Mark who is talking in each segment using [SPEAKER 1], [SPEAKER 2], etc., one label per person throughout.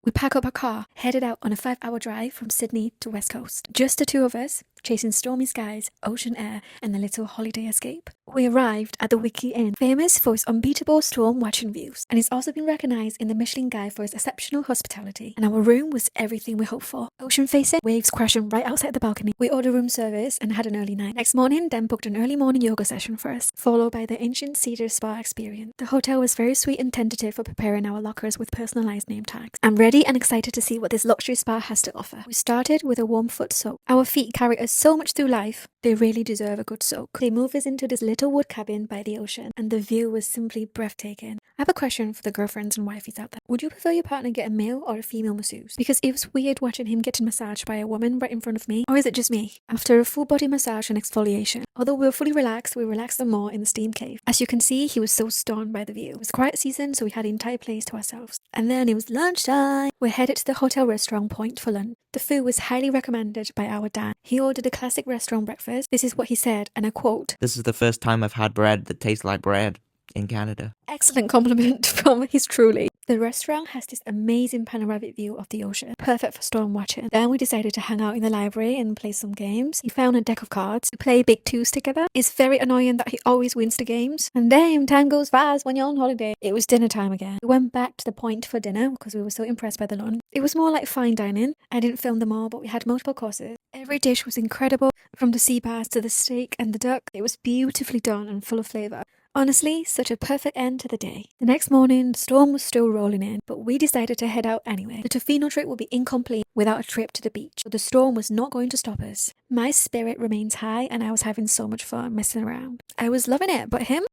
[SPEAKER 1] We pack up our car, headed out on a 5-hour drive from Sydney to West Coast. Just the two of us, chasing stormy skies, ocean air, and a little holiday escape. We arrived at the Wickaninnish Inn, famous for its unbeatable storm watching views, and it's also been recognised in the Michelin Guide for its exceptional hospitality. And our room was everything we hoped for. Ocean facing, waves crashing right outside the balcony. We ordered room service and had an early night. Next morning, Dan booked an early morning yoga session for us, followed by the ancient cedar spa experience. The hotel was very sweet and tentative for preparing our lockers with personalised name tags. I'm ready and excited to see what this luxury spa has to offer. We started with a warm foot soak. Our feet carry us so much through life, they really deserve a good soak. They move us into this little wood cabin by the ocean, and the view was simply breathtaking. I have a question for the girlfriends and wifeys out there. Would you prefer your partner get a male or a female masseuse? Because it was weird watching him getting massaged by a woman right in front of me. Or is it just me? After a full body massage and exfoliation, although we were fully relaxed, we relaxed them more in the steam cave. As you can see, he was so stunned by the view. It was quiet season, so we had the entire place to ourselves. And then it was lunchtime. We're headed to the hotel restaurant Point for lunch. The food was highly recommended by our Dan. He ordered a classic restaurant breakfast. This is what he said, and I quote,
[SPEAKER 2] "This is the first time I've had bread that tastes like bread in Canada."
[SPEAKER 1] Excellent compliment from his truly. The restaurant has this amazing panoramic view of the ocean, perfect for storm watching. Then we decided to hang out in the library and play some games. He found a deck of cards to play big twos together. It's very annoying that he always wins the games. And damn, time goes fast when you're on holiday. It was dinner time again. We went back to the Point for dinner because we were so impressed by the lunch. It was more like fine dining. I didn't film them all, but we had multiple courses. Every dish was incredible, from the sea bass to the steak and the duck. It was beautifully done and full of flavour. Honestly, such a perfect end to the day. The next morning, the storm was still rolling in, but we decided to head out anyway. The Tofino trip would be incomplete without a trip to the beach, but the storm was not going to stop us. My spirit remains high and I was having so much fun messing around. I was loving it, but him?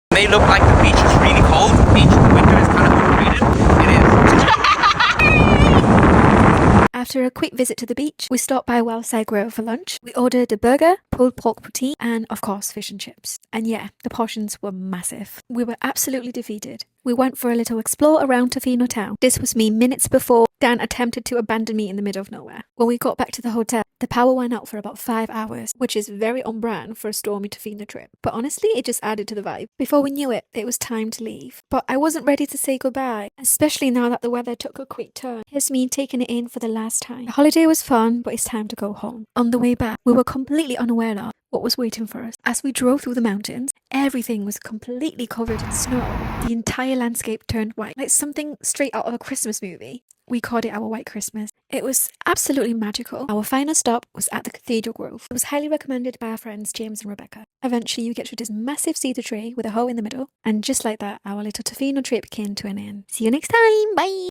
[SPEAKER 2] It may look like the beach is really cold. The beach in the winter is kind of overrated. It is.
[SPEAKER 1] After a quick visit to the beach, we stopped by Wellside Grill for lunch. We ordered a burger, pulled pork poutine, and of course fish and chips. And yeah, the portions were massive. We were absolutely defeated. We went for a little explore around Tofino town. This was me minutes before Dan attempted to abandon me in the middle of nowhere. When we got back to the hotel, the power went out for about 5 hours, which is very on brand for a stormy Tofino trip. But honestly, it just added to the vibe. Before we knew it, it was time to leave. But I wasn't ready to say goodbye, especially now that the weather took a quick turn. Here's me taking it in for the last time. The holiday was fun, but it's time to go home. On the way back, we were completely unaware of what was waiting for us. As we drove through the mountains, everything was completely covered in snow. The entire landscape turned white, like something straight out of a Christmas movie. We called it our White Christmas. It was absolutely magical. Our final stop was at the Cathedral Grove. It was highly recommended by our friends James and Rebecca. Eventually, you get to this massive cedar tree with a hole in the middle, and just like that, our little Tofino trip came to an end. See you next time. Bye!